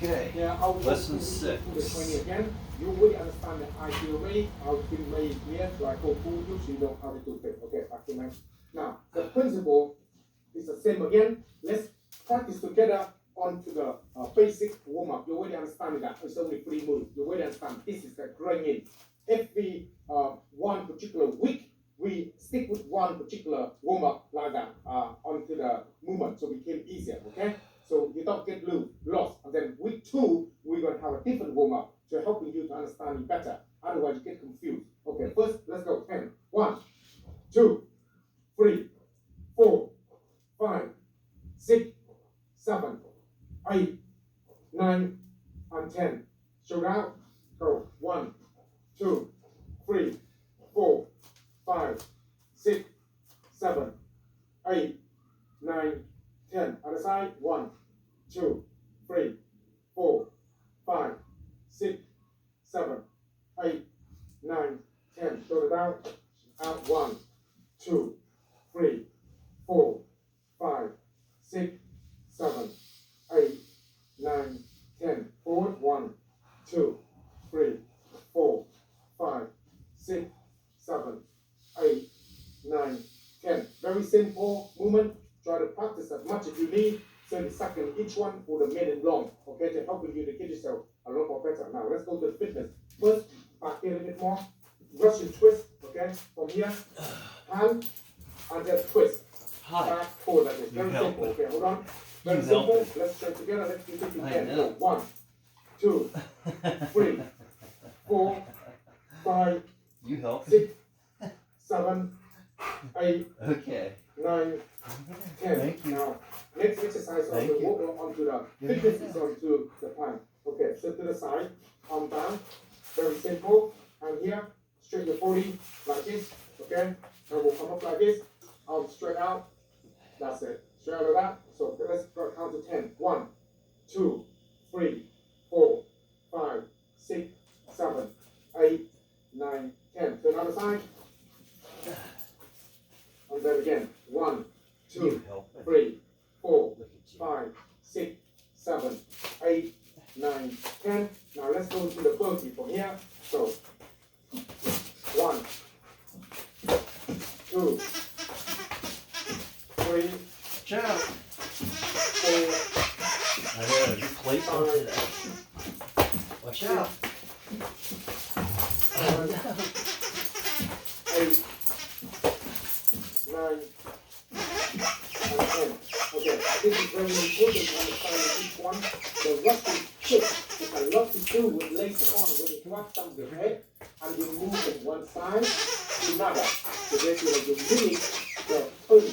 Okay. Yeah, I'll Lesson to 6. the training again. You really understand the idea already. I'll be made here so I go through you so you know how to do it. Okay, document. Now, the principle is the same again. Let's practice together onto the basic warm-up. You already understand that. It's only 3 moves. You already understand this is the going in. Every one particular week, we stick with one particular warm-up like that onto the movement so it became easier, okay? So you don't get lost. And then week 2, we're going to have a different warm-up to helping you to understand it better. Otherwise, you get confused. Okay, first, let's go. 10. 1, 2, 3, 4, 5, 6, 7, 8, 9, and 10. Shoulder out. Go. 1, 2, 3, 4, 5, 6, 7, 8, 9, 10. Other side. 1, 2, 3, 4, 5, 6, 7, 8, 9, 10. Shoulder down. Out. 1, 2, 3, 4, 5, 6, 7, 8, 9, 10. Forward. 1, 2, 3, 4, 5, 6, 7, 8, 9, 10. Very simple movement. Try to practice as much as you need. 30 seconds each one for the minute long. Okay, to help you to get yourself a lot more better. Now let's go to the fitness. First, back here a bit more. Russian twist. Okay, from here, hand and then twist. Hi. Back forward like this. You Very help simple. me. Okay, hold on. Very You help simple. me. Let's try together. Let's do it I again. know. 1, 2, 3, 4, 5, You help. 6, 7, 8, Okay. 9, 10. Thank you. Now, next exercise Thank onto, you. onto the fitness is onto the plank. Okay, sit to the side, arm down. Very simple. And here, straight your body like this. Okay, and we'll come up like this. Arm straight out. That's it. Straight out of that. So let's go count to 10. 1, 2, 3, 4, 5, 6, 7, 8, 9, 10. To another side. And then again. 1, 2, You help me. 3, 4, Look at you. 5, 6, 7, 8, 9, 10. Now let's go into the burpee from here. So 1, 2, 3, Ciao. 4, I know. Your plate's on today. Watch out. 7, 8, 9, and 10. Okay, this is very important to understand each one. The Russian kick has a lot to do with later on when you grab something head and you move from one side to another. So that you mimic the turn.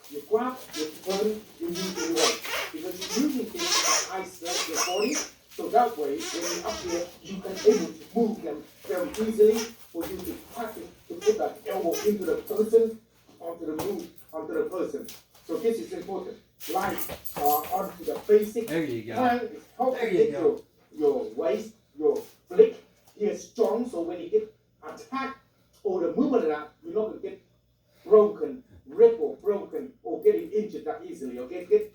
You grab, you turn, you move the way. Because you're using things to isolate your body, so that way when you're up here, you can able to move them very easily for you to practice to put that elbow into the person, onto the move, onto the person. So this is important. Like onto the basic There you go. plan is how to There you get go. your waist, your flick here strong, so when you get attacked or the movement of that, you're not gonna get broken, ripple, broken, or getting injured that easily. Okay, get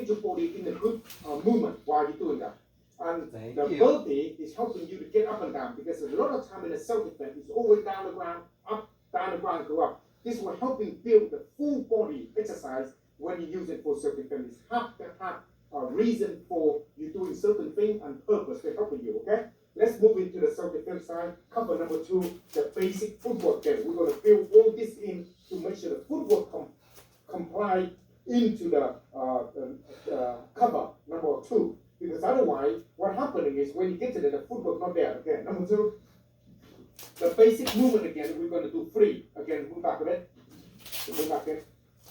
your body in a good movement while you're doing that. And Thank the you. burpee is helping you to get up and down because a lot of time in the self-defense it's always down the ground, up, down the ground, go up. This will help you build the full body exercise when you use it for self-defense. It's have to have a reason for you doing certain thing and purpose to helping you. Okay, let's move into the self-defense side. Cover number 2, the basic footwork. Then we're going to build all this in to make sure the footwork comply into the cover number 2. Because otherwise, what happening is when you get to the footwork not there. Okay, number 2, the basic movement again. We're going to do 3 again. Move back a bit. Move back in.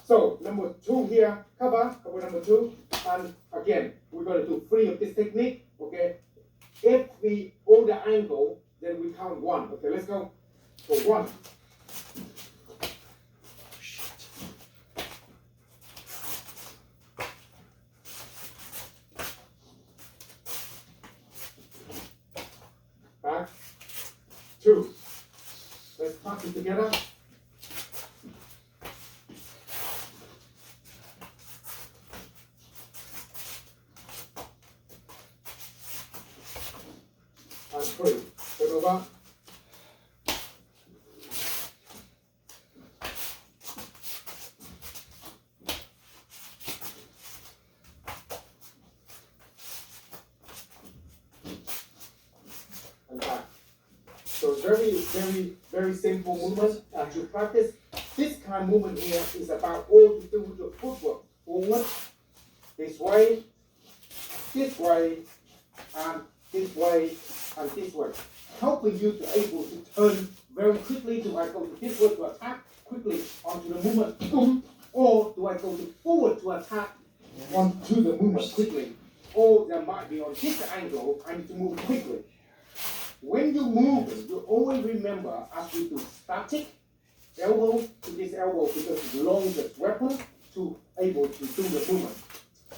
So number 2 here, cover number 2, and again we're going to do 3 of this technique. Okay, if we hold the angle, then we count 1. Okay, let's go. So 1. Back. 2. Let's practice together. 3. Turn over. And back. So very simple movement as you practice. This kind of movement here is about all to do with your footwork. Forward, this way, and this way, and this way. Helping you to able to turn very quickly. Do I go to this way to attack quickly onto the movement, boom, or do I go to forward to attack onto the movement quickly? Or there might be on this angle, I need to move quickly. When you move, you always remember as we do static, elbow to this elbow because it's the longest weapon to able to do the movement.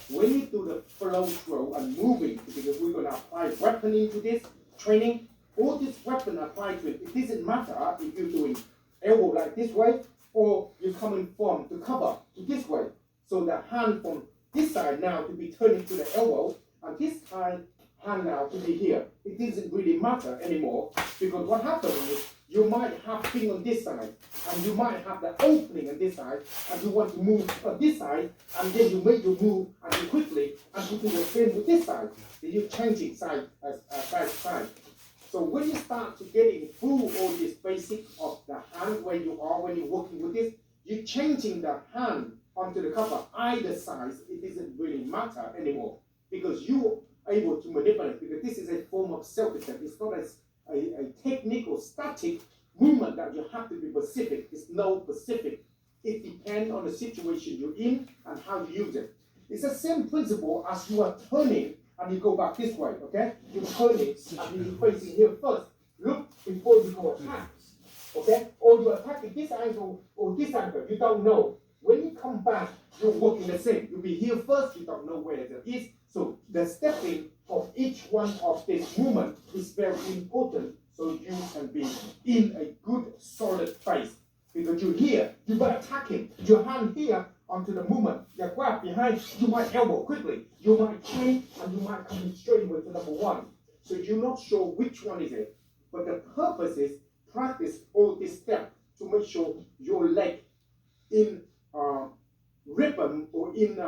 When you do the flow throw and moving, because we're going to apply weapon into this training, all this weapon apply to it. It doesn't matter if you're doing elbow like this way or you're coming from the cover to this way. So the hand from this side now to be turning to the elbow and this hand now to be here. It doesn't really matter anymore because what happens is you might have thing on this side and you might have the opening on this side and you want to move on this side and then you make your move and you quickly and you do the same with this side. So you're changing side to side. So when you start to getting through all this basic of the hand when you're working with this, you're changing the hand onto the cover either side. It doesn't really matter anymore because you're able to manipulate because this is a form of self-defense. It's not a technique or static movement that you have to be specific. It's no specific. It depends on the situation you're in and how you use it. It's the same principle as you are turning and you go back this way, okay? You're turning and you're facing here first. Look before you go attack, okay? Or you're attacking this angle or this angle. You don't know. When you come back, you're working the same. You'll be here first. You don't know where it is. So the stepping of each one of this movement is very important so you can be in a good solid face. Because you're here, you might attack him. Your hand here onto the movement. You grab behind, you might elbow quickly. You might chain and you might come straight away to number 1. So you're not sure which one is it. But the purpose is practice all this step to make sure your leg in rhythm or in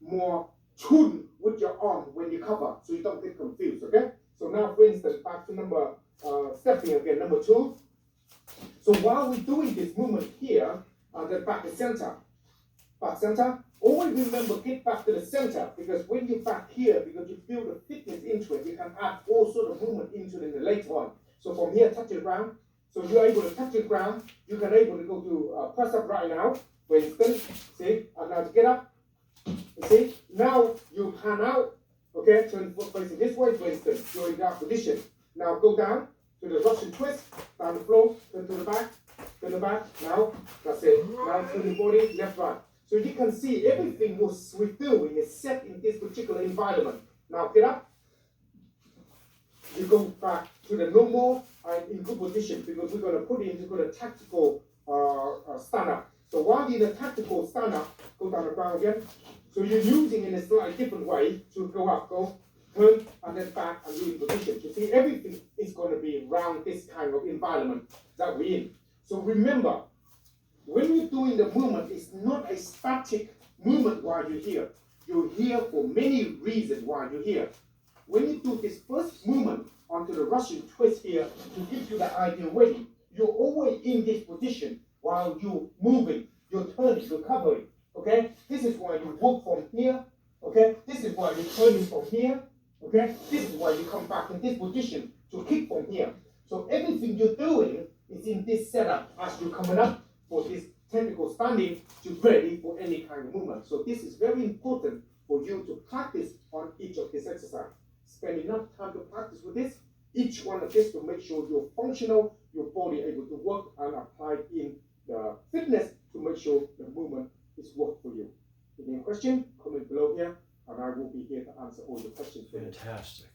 more tune with your arm when you cover so you don't get confused, okay? So now for instance, back to number stepping again, number 2. So while we're doing this movement here, the back to center, always remember get back to the center because when you're back here, because you build a fitness into it, you can add all sort of movement into it in the later on. So from here, touch the ground. So you're able to touch the ground, you can able to go to press up right now, for instance, see, and now to get up, you see, now you hand out, okay, turn foot facing this way, for instance, you're in that position. Now go down to the Russian twist, down the floor, turn to the back, now, that's it. Now turn the body, left, right. So you can see everything we're doing is set in this particular environment. Now get up, you go back to the normal in good position because we're going to put into a tactical stand up. So while you're in a tactical stand up, go down the ground again. So you're using in a slightly different way to go up, go, turn, and then back and you're in position. You see, everything is going to be around this kind of environment that we're in. So remember, when you're doing the movement, it's not a static movement while you're here. You're here for many reasons while you're here. When you do this first movement onto the Russian twist here to give you the ideal ready, you're always in this position while you're moving, you're turning, you're covering. Okay? This is why you walk from here. Okay? This is why you're turning from here. Okay? This is why you come back in this position to kick from here. So everything you're doing is in this setup as you're coming up for this technical standing to ready for any kind of movement. So this is very important for you to practice on each of this exercise. Spend enough time to practice with this, each one of this to make sure you're functional, your body able to work and apply in the fitness to make sure the movement is work for you. Any question, comment below here, and I will be here to answer all your questions. Fantastic.